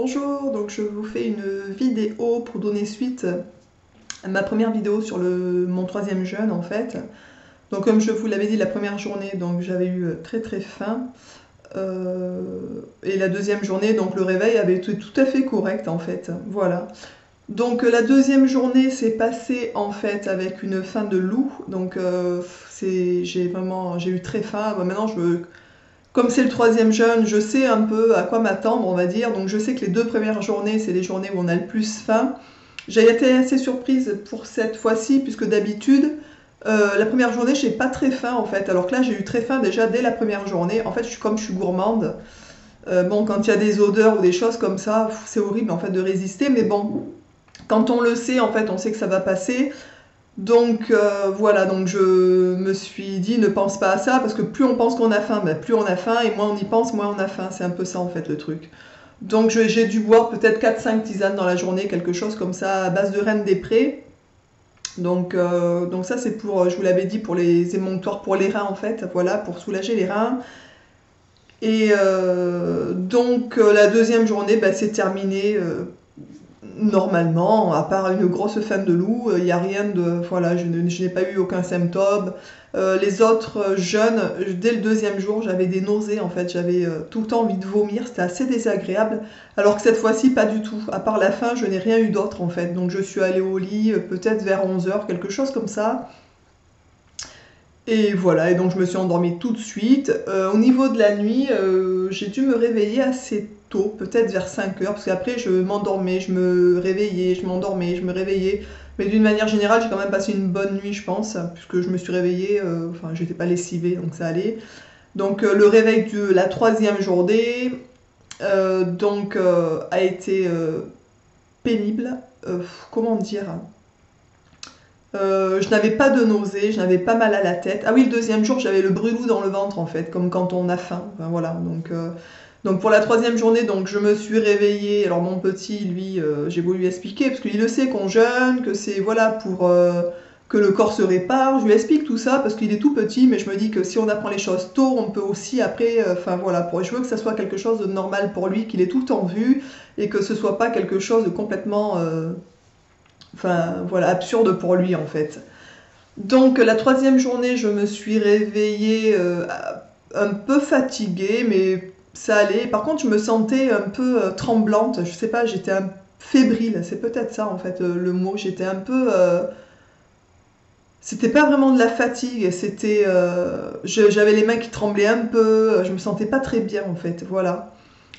Bonjour, donc je vous fais une vidéo pour donner suite à ma première vidéo sur mon troisième jeûne en fait. Donc comme je vous l'avais dit la première journée, donc j'avais eu très faim. Et la deuxième journée, donc le réveil avait été tout à fait correct en fait. Voilà. Donc la deuxième journée s'est passée en fait avec une faim de loup. Donc j'ai eu très faim. Bon, maintenant comme c'est le troisième jeûne, je sais un peu à quoi m'attendre, on va dire. Donc je sais que les 2 premières journées, c'est les journées où on a le plus faim. J'ai été assez surprise pour cette fois-ci, puisque d'habitude, la première journée, j'ai pas très faim en fait. Alors que là, j'ai eu très faim déjà dès la première journée. En fait, comme je suis gourmande, bon, quand il y a des odeurs ou des choses comme ça, c'est horrible en fait de résister. Mais bon, quand on le sait, en fait, on sait que ça va passer. Donc voilà, donc je me suis dit ne pense pas à ça, parce que plus on pense qu'on a faim, ben, plus on a faim, et moins on y pense, moins on a faim. C'est un peu ça en fait le truc. Donc j'ai dû boire peut-être 4-5 tisanes dans la journée, quelque chose comme ça, à base de reine des prés. Donc ça c'est pour, je vous l'avais dit, pour les émonctoires, pour les reins en fait, voilà, pour soulager les reins. Et la deuxième journée, ben, c'est terminé. Normalement, à part une grosse faim de loup, il n'y a rien de... Voilà, je n'ai pas eu aucun symptôme. Les autres jeûnes, dès le deuxième jour, j'avais des nausées en fait, j'avais tout le temps envie de vomir, c'était assez désagréable. Alors que cette fois-ci, pas du tout. À part la faim, je n'ai rien eu d'autre en fait. Donc je suis allée au lit peut-être vers 11 h, quelque chose comme ça. Et voilà, et donc je me suis endormie tout de suite. Au niveau de la nuit, j'ai dû me réveiller assez tôt, peut-être vers 5 h, parce qu'après je m'endormais, je me réveillais, je m'endormais, je me réveillais. Mais d'une manière générale, j'ai quand même passé une bonne nuit, je pense, puisque je me suis réveillée, enfin j'étais pas lessivée, donc ça allait. Donc le réveil de la troisième journée a été pénible. Comment dire? Je n'avais pas de nausée, je n'avais pas mal à la tête. Ah oui, le deuxième jour, j'avais le brûlou dans le ventre en fait, comme quand on a faim. Enfin, voilà. Donc pour la troisième journée, donc je me suis réveillée. Alors mon petit, lui, j'ai voulu lui expliquer parce qu'il le sait qu'on jeûne, que c'est voilà pour que le corps se répare. Je lui explique tout ça parce qu'il est tout petit, mais je me dis que si on apprend les choses tôt, on peut aussi après, enfin voilà, je veux que ça soit quelque chose de normal pour lui, qu'il ait tout le temps vu et que ce soit pas quelque chose de complètement enfin voilà, absurde pour lui en fait. Donc la troisième journée, je me suis réveillée un peu fatiguée, mais ça allait. Par contre, je me sentais un peu tremblante, je sais pas, j'étais un fébrile, c'est peut-être ça en fait le mot. J'étais un peu... C'était pas vraiment de la fatigue, c'était... j'avais les mains qui tremblaient un peu, je me sentais pas très bien en fait, voilà.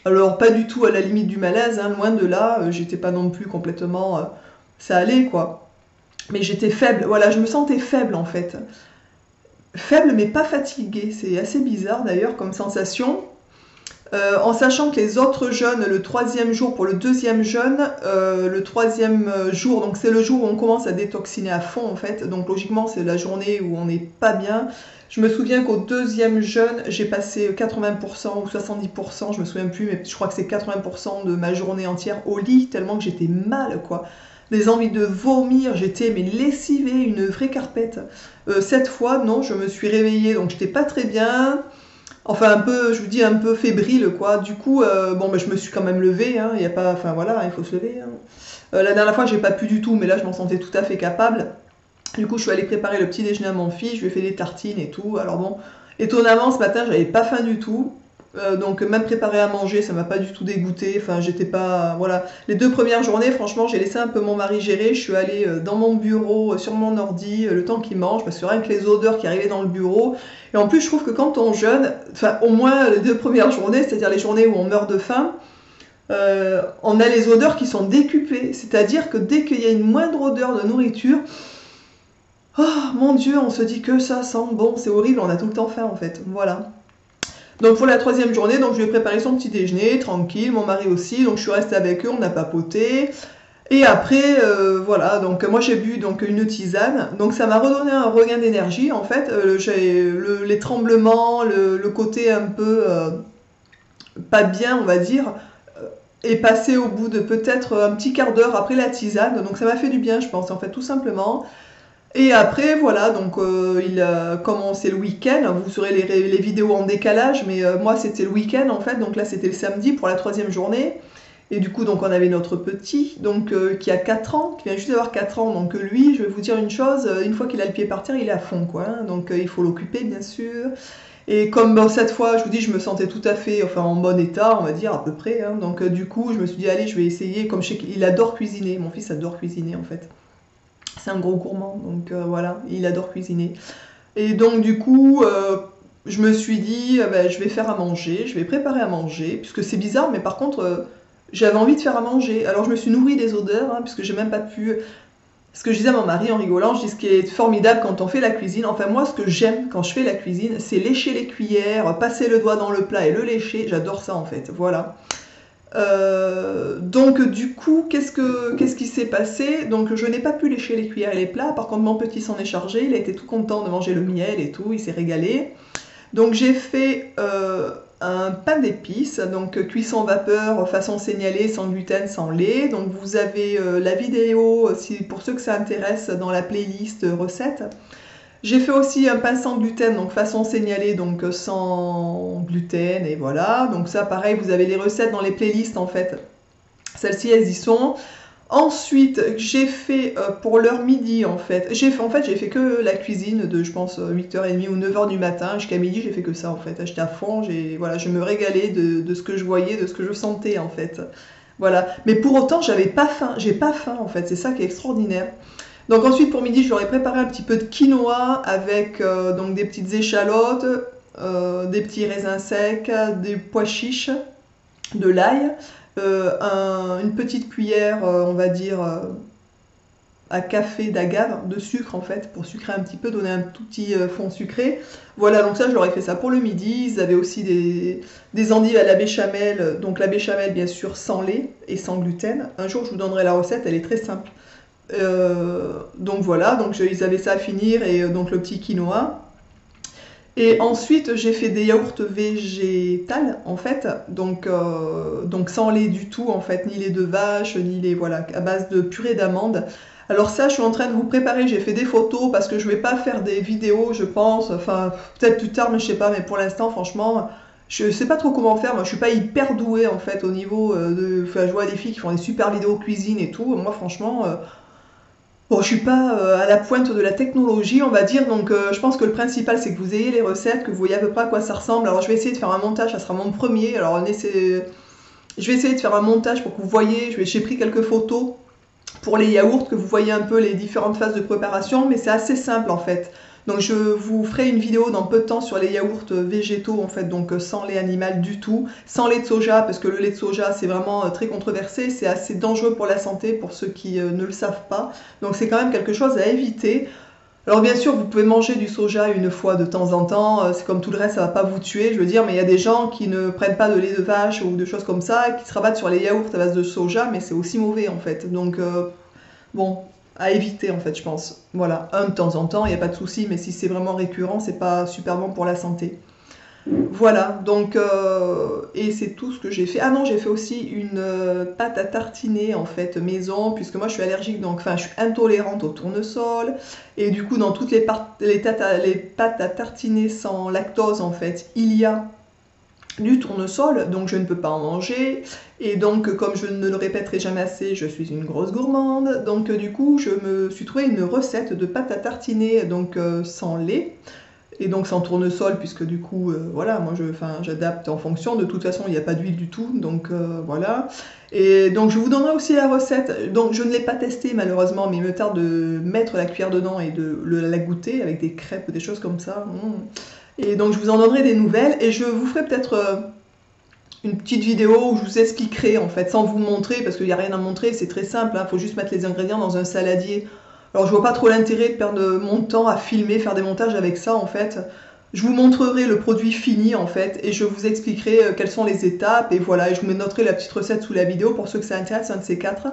Alors pas du tout à la limite du malaise, hein, loin de là, j'étais pas non plus complètement... ça allait quoi. Mais j'étais faible, voilà, je me sentais faible en fait. Faible mais pas fatiguée, c'est assez bizarre d'ailleurs comme sensation. En sachant que les autres jeûnes, le troisième jour pour le deuxième jeûne, le troisième jour, donc c'est le jour où on commence à détoxiner à fond en fait, donc logiquement c'est la journée où on n'est pas bien. Je me souviens qu'au deuxième jeûne, j'ai passé 80% ou 70%, je me souviens plus, mais je crois que c'est 80% de ma journée entière au lit, tellement que j'étais mal quoi. Des envies de vomir, j'étais mais lessivée, une vraie carpette. Cette fois, non, je me suis réveillée, donc j'étais pas très bien. Enfin, un peu, je vous dis, un peu fébrile, quoi. Du coup, bon, ben, je me suis quand même levée, hein. Il y a pas, enfin voilà, il faut se lever, hein. La dernière fois, j'ai pas pu du tout, mais là, je m'en sentais tout à fait capable. Du coup, je suis allée préparer le petit déjeuner à mon fils, je lui ai fait des tartines et tout. Alors bon, étonnamment, ce matin, j'avais pas faim du tout. Donc même préparer à manger, ça m'a pas du tout dégoûté. Enfin, j'étais pas... Voilà. Les 2 premières journées, franchement, j'ai laissé un peu mon mari gérer. Je suis allée dans mon bureau, sur mon ordi, le temps qu'il mange, parce que rien que les odeurs qui arrivaient dans le bureau. Et en plus, je trouve que quand on jeûne, enfin, au moins les 2 premières journées, c'est-à-dire les journées où on meurt de faim, on a les odeurs qui sont décuplées. C'est-à-dire que dès qu'il y a une moindre odeur de nourriture, oh mon Dieu, on se dit que ça sent bon, c'est horrible, on a tout le temps faim en fait. Voilà. Donc pour la troisième journée, donc je lui ai préparé son petit déjeuner, tranquille, mon mari aussi, donc je suis restée avec eux, on a papoté. Et après, voilà, donc moi j'ai bu donc une tisane, donc ça m'a redonné un regain d'énergie en fait. Les tremblements, le côté un peu pas bien, on va dire, est passé au bout de peut-être un petit quart d'heure après la tisane, donc ça m'a fait du bien, je pense, en fait, tout simplement. Et après, voilà, donc comme c'est le week-end, vous aurez les vidéos en décalage, mais moi c'était le week-end en fait, donc là c'était le samedi pour la troisième journée. Et du coup, donc on avait notre petit, donc qui a 4 ans, qui vient juste d'avoir 4 ans. Donc lui, je vais vous dire une chose, une fois qu'il a le pied par terre, il est à fond, quoi. Hein. Donc il faut l'occuper, bien sûr. Et comme bon, cette fois, je vous dis, je me sentais tout à fait, enfin en bon état, on va dire à peu près. Hein. Donc du coup, je me suis dit, allez, je vais essayer. Comme je sais qu'il adore cuisiner, mon fils adore cuisiner en fait. C'est un gros gourmand, donc voilà, il adore cuisiner. Et donc du coup, je me suis dit, ben, je vais faire à manger, je vais préparer à manger, puisque c'est bizarre, mais par contre, j'avais envie de faire à manger. Alors je me suis nourrie des odeurs, hein, puisque j'ai même pas pu... Ce que je disais à mon mari en rigolant, je dis ce qui est formidable quand on fait la cuisine, enfin moi ce que j'aime quand je fais la cuisine, c'est lécher les cuillères, passer le doigt dans le plat et le lécher, j'adore ça en fait, voilà. Donc du coup, qu'est-ce qui s'est passé? Donc je n'ai pas pu lécher les cuillères et les plats, par contre mon petit s'en est chargé, il a été tout content de manger le miel et tout, il s'est régalé. Donc j'ai fait un pain d'épices, donc cuisson vapeur façon sénialée, sans gluten, sans lait. Donc vous avez la vidéo, pour ceux que ça intéresse, dans la playlist recettes. J'ai fait aussi un pain sans gluten, donc façon sénialée, donc sans gluten, et voilà. Donc ça, pareil, vous avez les recettes dans les playlists, en fait. Celles-ci, elles y sont. Ensuite, j'ai fait pour l'heure midi, en fait. J'ai fait que la cuisine de, je pense, 8h30 ou 9h du matin. Jusqu'à midi, j'ai fait que ça, en fait. J'étais à fond, voilà, je me régalais de ce que je voyais, de ce que je sentais, en fait. Voilà. Mais pour autant, j'avais pas faim. J'ai pas faim, en fait. C'est ça qui est extraordinaire. Donc ensuite pour midi, je leur ai préparé un petit peu de quinoa avec donc des petites échalotes, des petits raisins secs, des pois chiches, de l'ail, une petite cuillère, on va dire, à café d'agave, de sucre en fait, pour sucrer un petit peu, donner un tout petit fond sucré. Voilà, donc ça je leur ai fait ça pour le midi. Ils avaient aussi des endives à la béchamel, donc la béchamel bien sûr sans lait et sans gluten. Un jour je vous donnerai la recette, elle est très simple. Donc voilà, donc ils avaient ça à finir et donc le petit quinoa. Et ensuite j'ai fait des yaourts végétales en fait, donc sans lait du tout en fait, ni lait de vache, ni lait, voilà, à base de purée d'amandes. Alors ça, je suis en train de vous préparer, j'ai fait des photos parce que je vais pas faire des vidéos, je pense, enfin peut-être plus tard, mais je sais pas, mais pour l'instant, franchement, je sais pas trop comment faire. Moi, je suis pas hyper douée en fait au niveau enfin, je vois des filles qui font des super vidéos cuisine et tout. Moi, franchement, bon, je suis pas à la pointe de la technologie, on va dire, donc je pense que le principal c'est que vous ayez les recettes, que vous voyez à peu près à quoi ça ressemble. Alors je vais essayer de faire un montage, ça sera mon premier. Alors je vais essayer de faire un montage pour que vous voyez, j'ai pris quelques photos pour les yaourts, que vous voyez un peu les différentes phases de préparation, mais c'est assez simple en fait. Donc je vous ferai une vidéo dans peu de temps sur les yaourts végétaux en fait, donc sans lait animal du tout, sans lait de soja, parce que le lait de soja c'est vraiment très controversé, c'est assez dangereux pour la santé pour ceux qui ne le savent pas. Donc c'est quand même quelque chose à éviter. Alors bien sûr, vous pouvez manger du soja une fois de temps en temps, c'est comme tout le reste, ça va pas vous tuer, je veux dire, mais il y a des gens qui ne prennent pas de lait de vache ou de choses comme ça, et qui se rabattent sur les yaourts à base de soja, mais c'est aussi mauvais en fait. Donc bon, à éviter en fait, je pense. Voilà, un de temps en temps, il n'y a pas de souci, mais si c'est vraiment récurrent, c'est pas super bon pour la santé. Voilà, donc, et c'est tout ce que j'ai fait. Ah non, j'ai fait aussi une pâte à tartiner en fait maison, puisque moi je suis allergique, donc enfin je suis intolérante au tournesol. Et du coup, dans toutes les pâtes à tartiner sans lactose en fait, il y a du tournesol, donc je ne peux pas en manger. Et donc, comme je ne le répéterai jamais assez, je suis une grosse gourmande. Donc, du coup, je me suis trouvé une recette de pâte à tartiner, donc sans lait. Et donc sans tournesol, puisque du coup, voilà, moi j'adapte en fonction. De toute façon, il n'y a pas d'huile du tout, donc voilà. Et donc je vous donnerai aussi la recette. Donc je ne l'ai pas testée malheureusement, mais il me tarde de mettre la cuillère dedans et de la goûter avec des crêpes ou des choses comme ça. Et donc je vous en donnerai des nouvelles et je vous ferai peut-être une petite vidéo où je vous expliquerai en fait, sans vous montrer, parce qu'il n'y a rien à montrer, c'est très simple, il faut juste mettre les ingrédients dans un saladier. Alors je vois pas trop l'intérêt de perdre mon temps à filmer, faire des montages avec ça en fait. Je vous montrerai le produit fini en fait et je vous expliquerai quelles sont les étapes et voilà, et je vous noterai la petite recette sous la vidéo pour ceux que ça intéresse, un de ces quatre.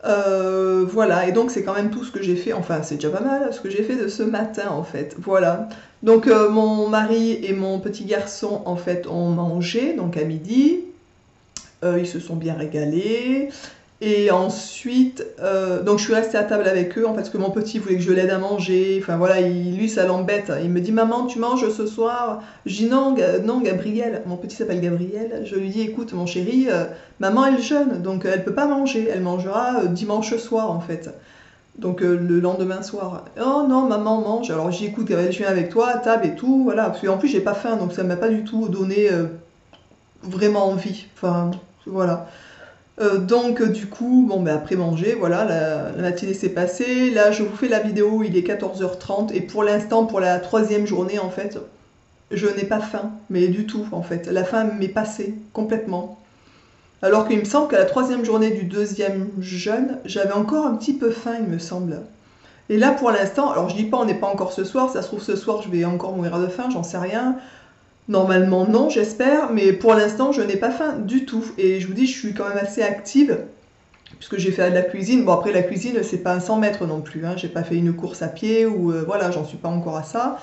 Voilà, et donc c'est quand même tout ce que j'ai fait, enfin c'est déjà pas mal ce que j'ai fait de ce matin en fait, voilà. Donc mon mari et mon petit garçon en fait ont mangé, donc à midi, ils se sont bien régalés. Et ensuite, donc je suis restée à table avec eux, en fait, parce que mon petit voulait que je l'aide à manger. Enfin voilà, lui, ça l'embête. Il me dit, maman, tu manges ce soir? Je dis, non, non, Gabriel. Mon petit s'appelle Gabriel. Je lui dis, écoute, mon chéri, maman, elle jeûne, donc elle peut pas manger. Elle mangera dimanche soir, en fait. Donc le lendemain soir. Oh non, maman mange. Alors j'ai écoute, Gabriel, je viens avec toi à table et tout, voilà. Parce qu'en plus, j'ai pas faim, donc ça m'a pas du tout donné vraiment envie. Enfin, voilà. Donc du coup, bon ben après manger, voilà, la matinée s'est passée. Là, je vous fais la vidéo, il est 14h30 et pour l'instant, pour la troisième journée, en fait, je n'ai pas faim, mais du tout, en fait. La faim m'est passée complètement. Alors qu'il me semble qu'à la troisième journée du deuxième jeûne, j'avais encore un petit peu faim, il me semble. Et là, pour l'instant, alors je dis pas on n'est pas encore ce soir, ça se trouve ce soir je vais encore mourir de faim, j'en sais rien. Normalement non, j'espère, mais pour l'instant je n'ai pas faim du tout. Et je vous dis, je suis quand même assez active, puisque j'ai fait de la cuisine. Bon après la cuisine, c'est pas un 100 mètres non plus, hein. J'ai pas fait une course à pied, ou voilà, j'en suis pas encore à ça.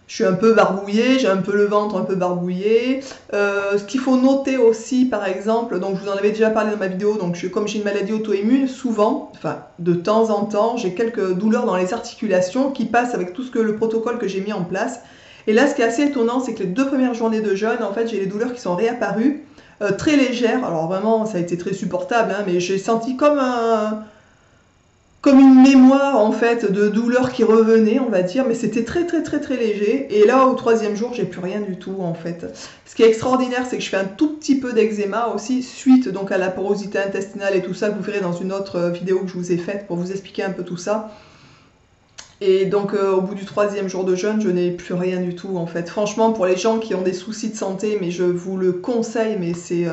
Je suis un peu barbouillée, j'ai un peu le ventre un peu barbouillé. Ce qu'il faut noter aussi, par exemple, donc je vous en avais déjà parlé dans ma vidéo, donc comme j'ai une maladie auto-immune, souvent, enfin de temps en temps, j'ai quelques douleurs dans les articulations qui passent avec tout le protocole que j'ai mis en place. Et là, ce qui est assez étonnant, c'est que les 2 premières journées de jeûne, en fait, j'ai les douleurs qui sont réapparues, très légères. Alors vraiment, ça a été très supportable, hein, mais j'ai senti comme une mémoire en fait de douleur qui revenait, on va dire, mais c'était très très très très léger. Et là, au troisième jour, j'ai plus rien du tout en fait. Ce qui est extraordinaire, c'est que je fais un tout petit peu d'eczéma aussi, suite donc à la porosité intestinale et tout ça, que vous verrez dans une autre vidéo que je vous ai faite pour vous expliquer un peu tout ça. Et donc au bout du troisième jour de jeûne, je n'ai plus rien du tout en fait. Franchement, pour les gens qui ont des soucis de santé, mais je vous le conseille, mais c'est...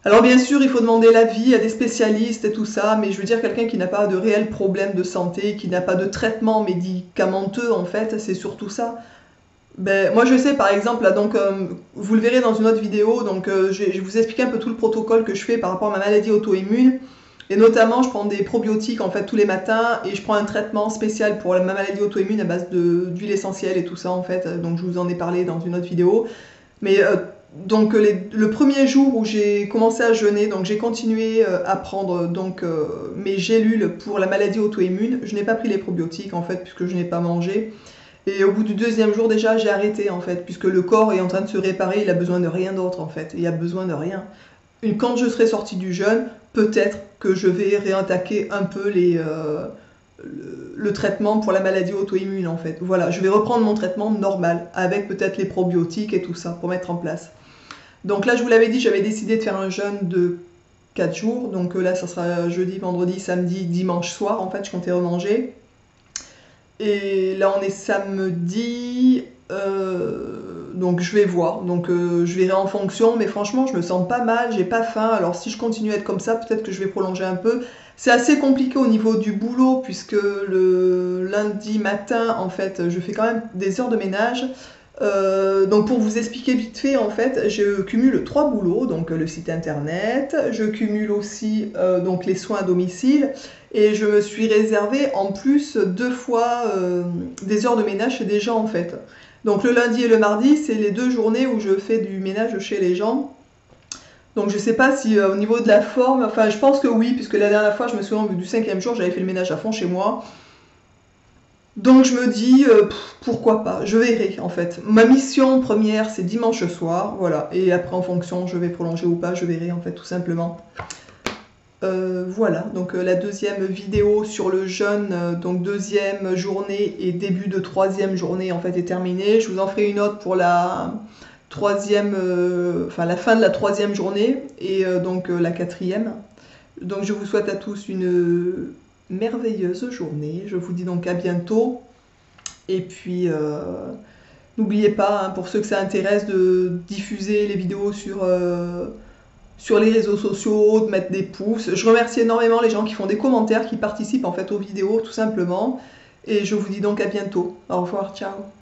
Alors bien sûr, il faut demander l'avis à des spécialistes et tout ça, mais je veux dire quelqu'un qui n'a pas de réel problème de santé, qui n'a pas de traitement médicamenteux en fait, c'est surtout ça. Ben, moi je sais par exemple, là, donc, vous le verrez dans une autre vidéo, donc je vais vous expliquer un peu tout le protocole que je fais par rapport à ma maladie auto-immune. Et notamment, je prends des probiotiques en fait tous les matins et je prends un traitement spécial pour ma maladie auto-immune à base d'huile essentielle et tout ça en fait. Donc je vous en ai parlé dans une autre vidéo. Mais donc le premier jour où j'ai commencé à jeûner, donc j'ai continué à prendre donc mes gélules pour la maladie auto-immune. Je n'ai pas pris les probiotiques en fait puisque je n'ai pas mangé. Et au bout du deuxième jour déjà j'ai arrêté en fait puisque le corps est en train de se réparer, il a besoin de rien d'autre en fait. Il a besoin de rien. Quand je serai sortie du jeûne, peut-être que je vais réattaquer un peu le traitement pour la maladie auto-immune en fait. Voilà, je vais reprendre mon traitement normal avec peut-être les probiotiques et tout ça pour mettre en place. Donc là, je vous l'avais dit, j'avais décidé de faire un jeûne de 4 jours. Donc là, ça sera jeudi, vendredi, samedi, dimanche soir. En fait, je comptais remanger. Et là, on est samedi. Donc je vais voir. Donc je verrai en fonction. Mais franchement, je me sens pas mal. J'ai pas faim. Alors si je continue à être comme ça, peut-être que je vais prolonger un peu. C'est assez compliqué au niveau du boulot, puisque le lundi matin, en fait, je fais quand même des heures de ménage. Donc pour vous expliquer vite fait, en fait, je cumule 3 boulots, donc le site internet, je cumule aussi donc les soins à domicile, et je me suis réservé en plus 2 fois des heures de ménage chez des gens en fait. Donc le lundi et le mardi, c'est les 2 journées où je fais du ménage chez les gens. Donc je sais pas si au niveau de la forme, enfin je pense que oui, puisque la dernière fois, je me souviens au bout du 5e jour, j'avais fait le ménage à fond chez moi. Donc je me dis, pourquoi pas, je verrai en fait. Ma mission première, c'est dimanche soir, voilà. Et après, en fonction, je vais prolonger ou pas, je verrai en fait, tout simplement. Voilà, donc la deuxième vidéo sur le jeûne, donc 2e journée et début de 3e journée en fait est terminée. Je vous en ferai une autre pour la 3e, enfin la fin de la 3e journée et donc la 4e. Donc je vous souhaite à tous une merveilleuse journée. Je vous dis donc à bientôt. Et puis, n'oubliez pas, hein, pour ceux que ça intéresse, de diffuser les vidéos sur les réseaux sociaux, de mettre des pouces. Je remercie énormément les gens qui font des commentaires, qui participent en fait aux vidéos, tout simplement. Et je vous dis donc à bientôt. Au revoir, ciao.